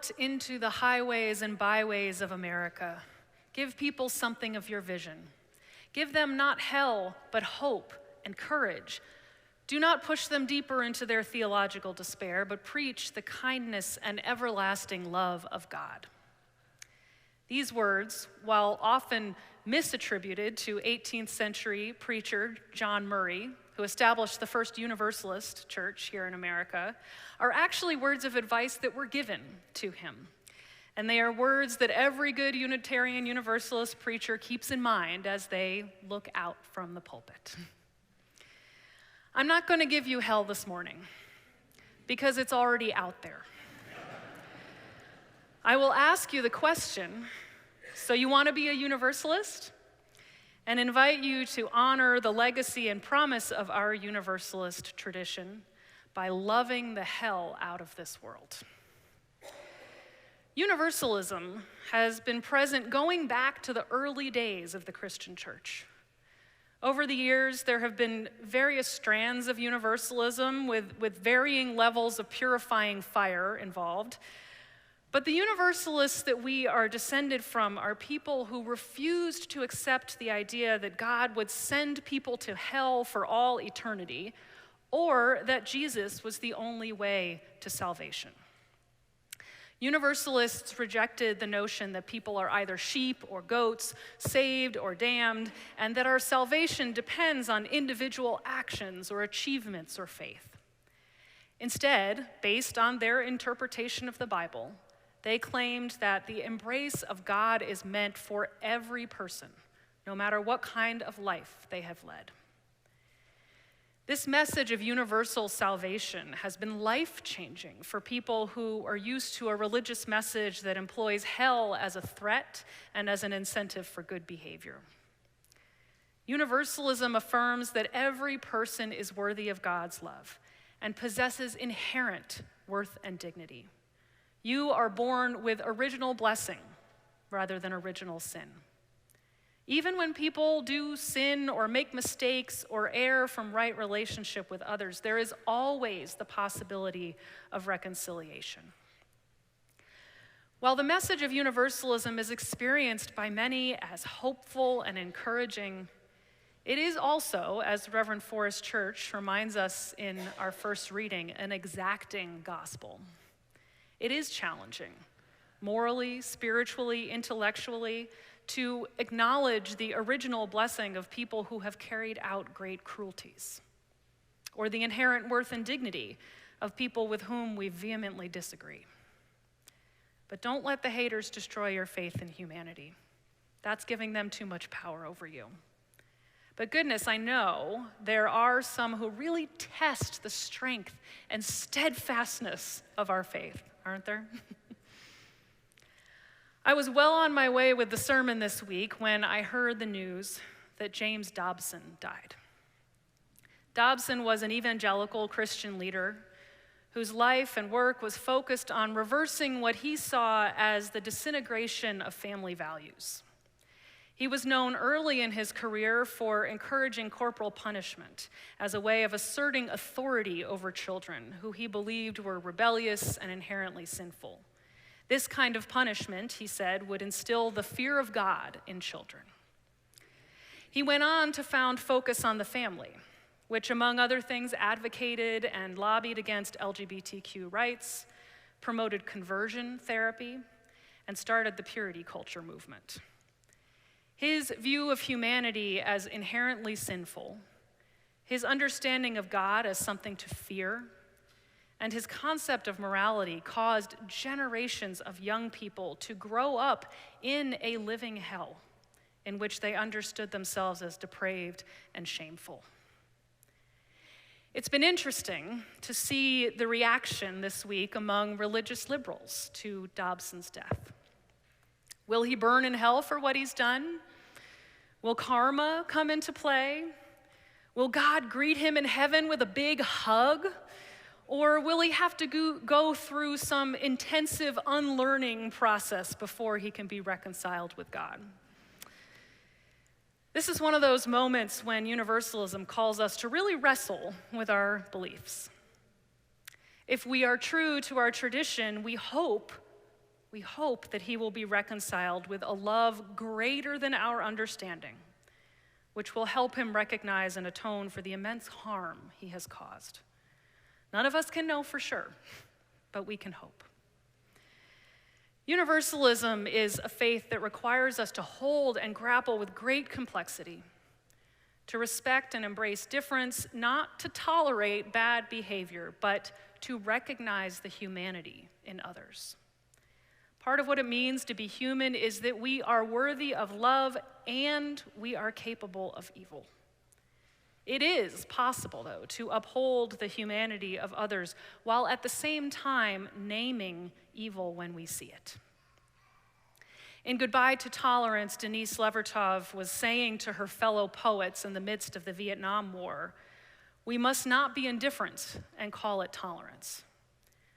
out into the highways and byways of America. Give people something of your vision. Give them not hell, but hope and courage. Do not push them deeper into their theological despair, but preach the kindness and everlasting love of God. These words, while often misattributed to 18th century preacher John Murray, who established the first Universalist church here in America, are actually words of advice that were given to him. And they are words that every good Unitarian Universalist preacher keeps in mind as they look out from the pulpit. I'm not going to give you hell this morning, because it's already out there. I will ask you the question, so you want to be a Universalist? And invite you to honor the legacy and promise of our Universalist tradition by loving the hell out of this world. Universalism has been present going back to the early days of the Christian church. Over the years, there have been various strands of Universalism with varying levels of purifying fire involved. But the Universalists that we are descended from are people who refused to accept the idea that God would send people to hell for all eternity, or that Jesus was the only way to salvation. Universalists rejected the notion that people are either sheep or goats, saved or damned, and that our salvation depends on individual actions or achievements or faith. Instead, based on their interpretation of the Bible, they claimed that the embrace of God is meant for every person, no matter what kind of life they have led. This message of universal salvation has been life-changing for people who are used to a religious message that employs hell as a threat and as an incentive for good behavior. Universalism affirms that every person is worthy of God's love and possesses inherent worth and dignity. You are born with original blessing rather than original sin. Even when people do sin or make mistakes or err from right relationship with others, there is always the possibility of reconciliation. While the message of universalism is experienced by many as hopeful and encouraging, it is also, as Reverend Forrest Church reminds us in our first reading, an exacting gospel. It is challenging, morally, spiritually, intellectually, to acknowledge the original blessing of people who have carried out great cruelties, or the inherent worth and dignity of people with whom we vehemently disagree. But don't let the haters destroy your faith in humanity. That's giving them too much power over you. But goodness, I know there are some who really test the strength and steadfastness of our faith, aren't there? I was well on my way with the sermon this week when I heard the news that James Dobson died. Dobson was an evangelical Christian leader whose life and work was focused on reversing what he saw as the disintegration of family values. He was known early in his career for encouraging corporal punishment as a way of asserting authority over children who he believed were rebellious and inherently sinful. This kind of punishment, he said, would instill the fear of God in children. He went on to found Focus on the Family, which, among other things, advocated and lobbied against LGBTQ rights, promoted conversion therapy, and started the purity culture movement. His view of humanity as inherently sinful, his understanding of God as something to fear, and his concept of morality caused generations of young people to grow up in a living hell in which they understood themselves as depraved and shameful. It's been interesting to see the reaction this week among religious liberals to Dobson's death. Will he burn in hell for what he's done? Will karma come into play? Will God greet him in heaven with a big hug? Or will he have to go through some intensive unlearning process before he can be reconciled with God? This is one of those moments when Universalism calls us to really wrestle with our beliefs. If we are true to our tradition, we hope We hope that he will be reconciled with a love greater than our understanding, which will help him recognize and atone for the immense harm he has caused. None of us can know for sure, but we can hope. Universalism is a faith that requires us to hold and grapple with great complexity, to respect and embrace difference, not to tolerate bad behavior, but to recognize the humanity in others. Part of what it means to be human is that we are worthy of love and we are capable of evil. It is possible, though, to uphold the humanity of others while at the same time naming evil when we see it. In Goodbye to Tolerance, Denise Levertov was saying to her fellow poets in the midst of the Vietnam War, "We must not be indifferent and call it tolerance."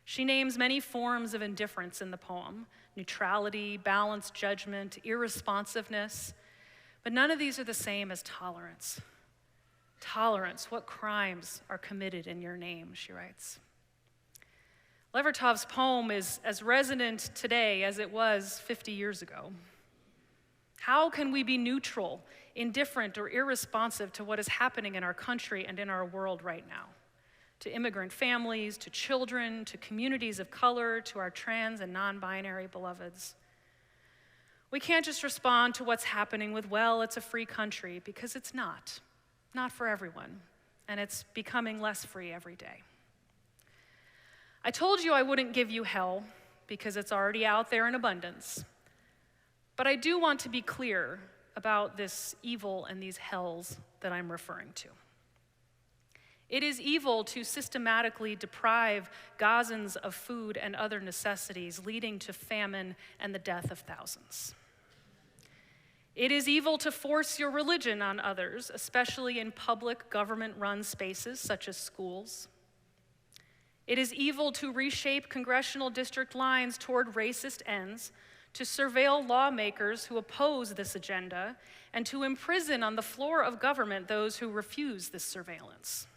She names many forms of indifference in the poem: neutrality, balanced judgment, irresponsiveness, but none of these are the same as tolerance. Tolerance, what crimes are committed in your name, she writes. Levertov's poem is as resonant today as it was 50 years ago. How can we be neutral, indifferent, or irresponsive to what is happening in our country and in our world right now? To immigrant families, to children, to communities of color, to our trans and non-binary beloveds. We can't just respond to what's happening with, well, it's a free country, because it's not for everyone, and it's becoming less free every day. I told you I wouldn't give you hell, because it's already out there in abundance, but I do want to be clear about this evil and these hells that I'm referring to. It is evil to systematically deprive Gazans of food and other necessities, leading to famine and the death of thousands. It is evil to force your religion on others, especially in public government-run spaces such as schools. It is evil to reshape congressional district lines toward racist ends, to surveil lawmakers who oppose this agenda, and to imprison on the floor of government those who refuse this surveillance.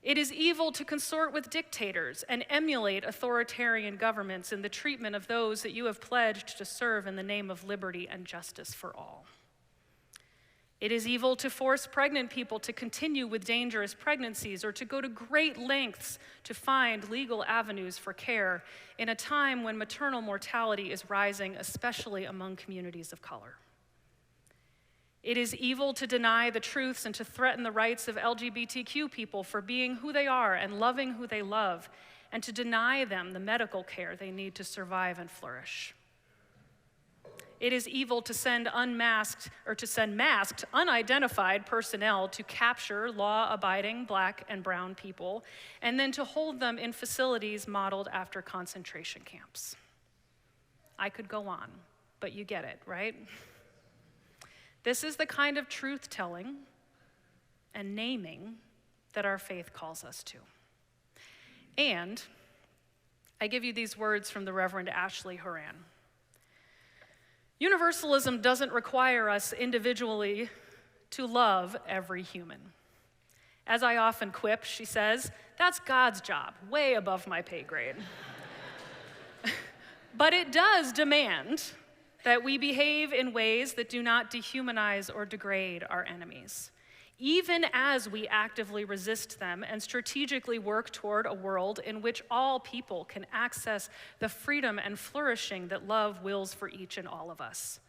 It is evil to consort with dictators and emulate authoritarian governments in the treatment of those that you have pledged to serve in the name of liberty and justice for all. It is evil to force pregnant people to continue with dangerous pregnancies or to go to great lengths to find legal avenues for care in a time when maternal mortality is rising, especially among communities of color. It is evil to deny the truths and to threaten the rights of LGBTQ people for being who they are and loving who they love, and to deny them the medical care they need to survive and flourish. It is evil to send masked, unidentified personnel to capture law-abiding Black and brown people, and then to hold them in facilities modeled after concentration camps. I could go on, but you get it, right? This is the kind of truth-telling and naming that our faith calls us to. And I give you these words from the Reverend Ashley Horan. Universalism doesn't require us individually to love every human. As I often quip, she says, that's God's job, way above my pay grade. But it does demand that we behave in ways that do not dehumanize or degrade our enemies, even as we actively resist them and strategically work toward a world in which all people can access the freedom and flourishing that love wills for each and all of us.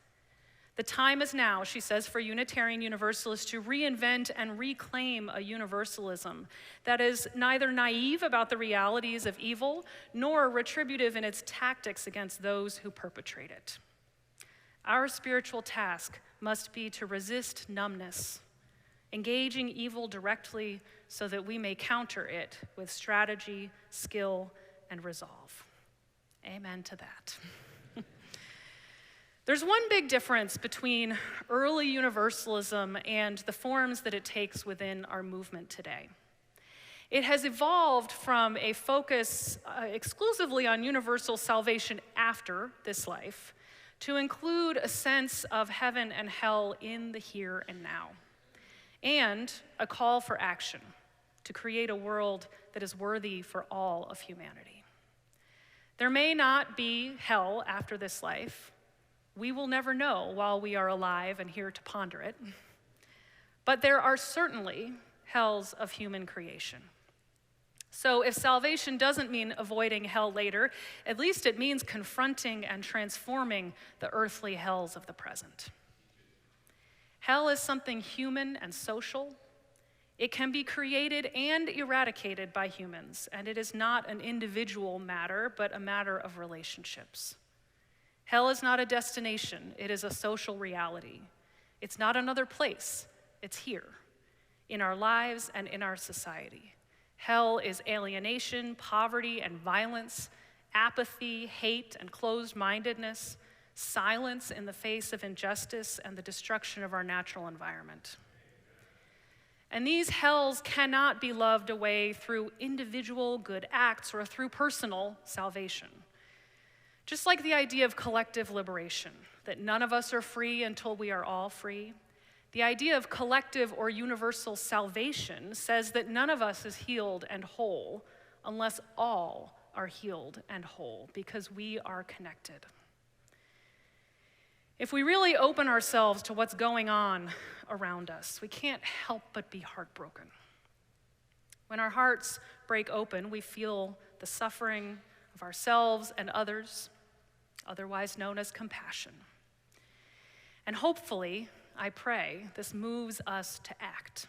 The time is now, she says, for Unitarian Universalists to reinvent and reclaim a universalism that is neither naive about the realities of evil nor retributive in its tactics against those who perpetrate it. Our spiritual task must be to resist numbness, engaging evil directly so that we may counter it with strategy, skill, and resolve. Amen to that. There's one big difference between early universalism and the forms that it takes within our movement today. It has evolved from a focus exclusively on universal salvation after this life to include a sense of heaven and hell in the here and now, and a call for action to create a world that is worthy for all of humanity. There may not be hell after this life. We will never know while we are alive and here to ponder it. But there are certainly hells of human creation. So if salvation doesn't mean avoiding hell later, at least it means confronting and transforming the earthly hells of the present. Hell is something human and social. It can be created and eradicated by humans, and it is not an individual matter, but a matter of relationships. Hell is not a destination, it is a social reality. It's not another place, it's here, in our lives and in our society. Hell is alienation, poverty and violence, apathy, hate and closed-mindedness, silence in the face of injustice, and the destruction of our natural environment. And these hells cannot be loved away through individual good acts or through personal salvation. Just like the idea of collective liberation, that none of us are free until we are all free, the idea of collective or universal salvation says that none of us is healed and whole unless all are healed and whole, because we are connected. If we really open ourselves to what's going on around us, we can't help but be heartbroken. When our hearts break open, we feel the suffering of ourselves and others, otherwise known as compassion. And hopefully, I pray, this moves us to act.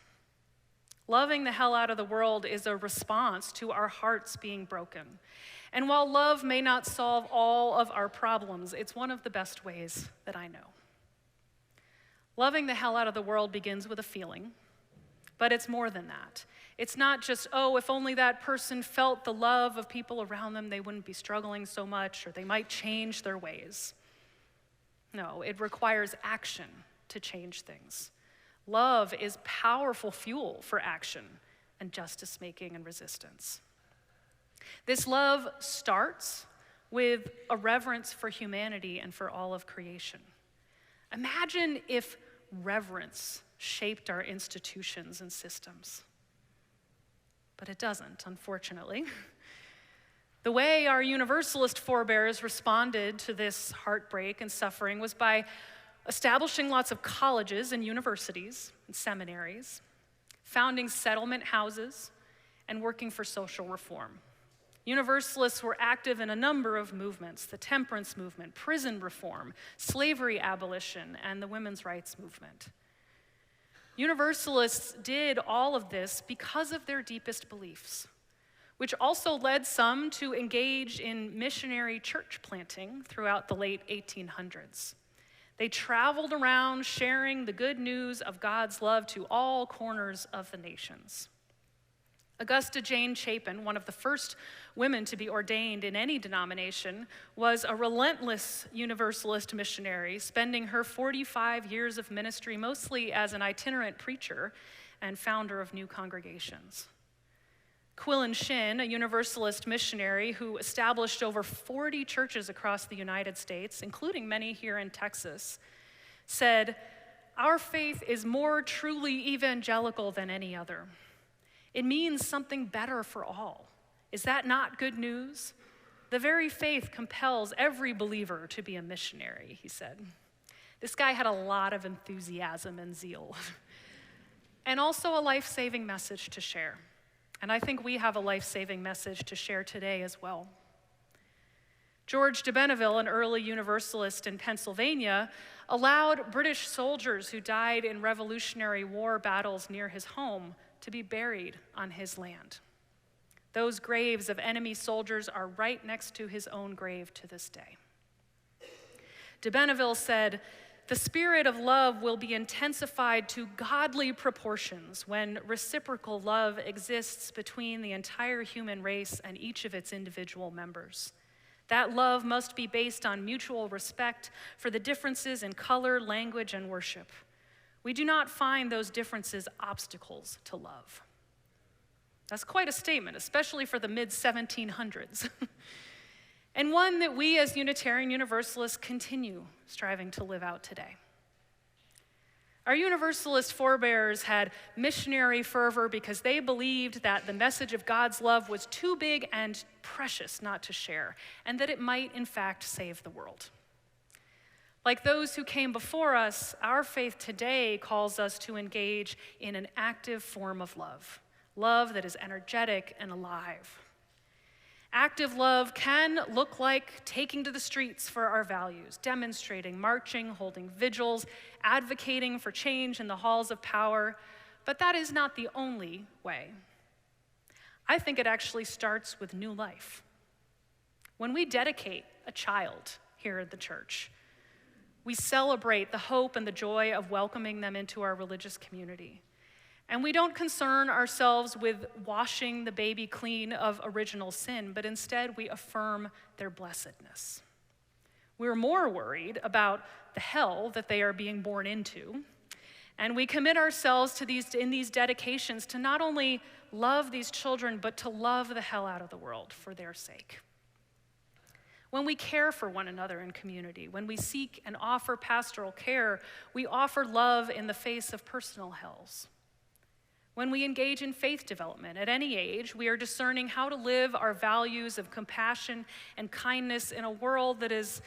Loving the hell out of the world is a response to our hearts being broken. And while love may not solve all of our problems, it's one of the best ways that I know. Loving the hell out of the world begins with a feeling, but it's more than that. It's not just, oh, if only that person felt the love of people around them, they wouldn't be struggling so much, or they might change their ways. No, it requires action to change things. Love is powerful fuel for action and justice-making and resistance. This love starts with a reverence for humanity and for all of creation. Imagine if reverence shaped our institutions and systems. But it doesn't, unfortunately. The way our Universalist forebears responded to this heartbreak and suffering was by establishing lots of colleges and universities and seminaries, founding settlement houses, and working for social reform. Universalists were active in a number of movements: the temperance movement, prison reform, slavery abolition, and the women's rights movement. Universalists did all of this because of their deepest beliefs, which also led some to engage in missionary church planting throughout the late 1800s. They traveled around sharing the good news of God's love to all corners of the nations. Augusta Jane Chapin, one of the first women to be ordained in any denomination, was a relentless Universalist missionary, spending her 45 years of ministry mostly as an itinerant preacher and founder of new congregations. Quillen Shin, a Universalist missionary who established over 40 churches across the United States, including many here in Texas, said, "Our faith is more truly evangelical than any other. It means something better for all. Is that not good news? The very faith compels every believer to be a missionary," he said. This guy had a lot of enthusiasm and zeal, and also a life-saving message to share. And I think we have a life-saving message to share today as well. George de Benneville, an early Universalist in Pennsylvania, allowed British soldiers who died in Revolutionary War battles near his home to be buried on his land. Those graves of enemy soldiers are right next to his own grave to this day. De Benneville said, "The spirit of love will be intensified to godly proportions when reciprocal love exists between the entire human race and each of its individual members. That love must be based on mutual respect for the differences in color, language, and worship. We do not find those differences obstacles to love." That's quite a statement, especially for the mid-1700s. And one that we as Unitarian Universalists continue striving to live out today. Our Universalist forebears had missionary fervor because they believed that the message of God's love was too big and precious not to share, and that it might, in fact, save the world. Like those who came before us, our faith today calls us to engage in an active form of love, love that is energetic and alive. Active love can look like taking to the streets for our values, demonstrating, marching, holding vigils, advocating for change in the halls of power, but that is not the only way. I think it actually starts with new life. When we dedicate a child here at the church, we celebrate the hope and the joy of welcoming them into our religious community. And we don't concern ourselves with washing the baby clean of original sin, but instead we affirm their blessedness. We're more worried about the hell that they are being born into, and we commit ourselves to in these dedications to not only love these children, but to love the hell out of the world for their sake. When we care for one another in community, when we seek and offer pastoral care, we offer love in the face of personal hells. When we engage in faith development at any age, we are discerning how to live our values of compassion and kindness in a world that is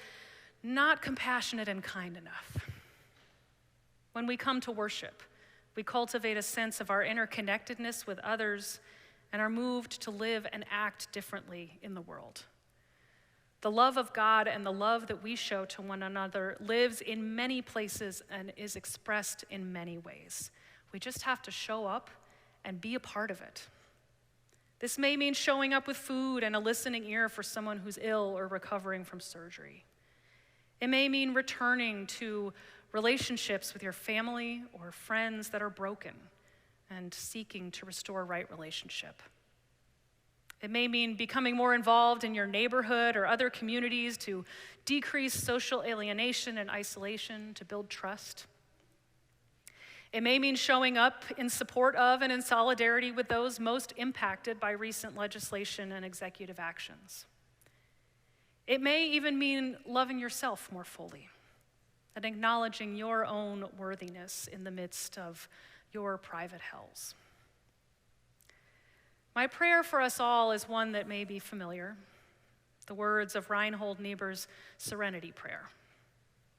not compassionate and kind enough. When we come to worship, we cultivate a sense of our interconnectedness with others and are moved to live and act differently in the world. The love of God and the love that we show to one another lives in many places and is expressed in many ways. We just have to show up and be a part of it. This may mean showing up with food and a listening ear for someone who's ill or recovering from surgery. It may mean returning to relationships with your family or friends that are broken and seeking to restore right relationship. It may mean becoming more involved in your neighborhood or other communities to decrease social alienation and isolation, to build trust. It may mean showing up in support of and in solidarity with those most impacted by recent legislation and executive actions. It may even mean loving yourself more fully and acknowledging your own worthiness in the midst of your private hells. My prayer for us all is one that may be familiar, the words of Reinhold Niebuhr's Serenity Prayer,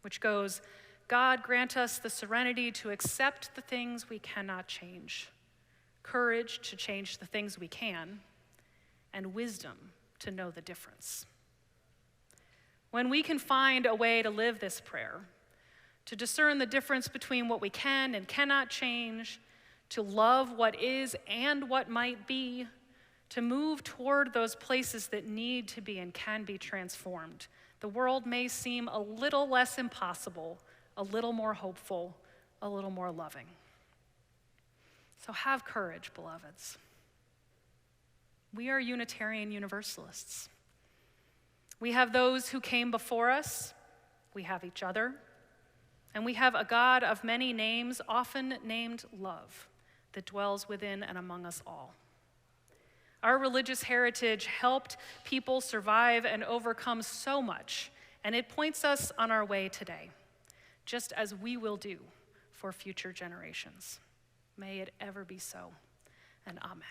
which goes, God grant us the serenity to accept the things we cannot change, courage to change the things we can, and wisdom to know the difference. When we can find a way to live this prayer, to discern the difference between what we can and cannot change, to love what is and what might be, to move toward those places that need to be and can be transformed, the world may seem a little less impossible, a little more hopeful, a little more loving. So have courage, beloveds. We are Unitarian Universalists. We have those who came before us, we have each other, and we have a God of many names, often named love, that dwells within and among us all. Our religious heritage helped people survive and overcome so much, and it points us on our way today, just as we will do for future generations. May it ever be so, and amen.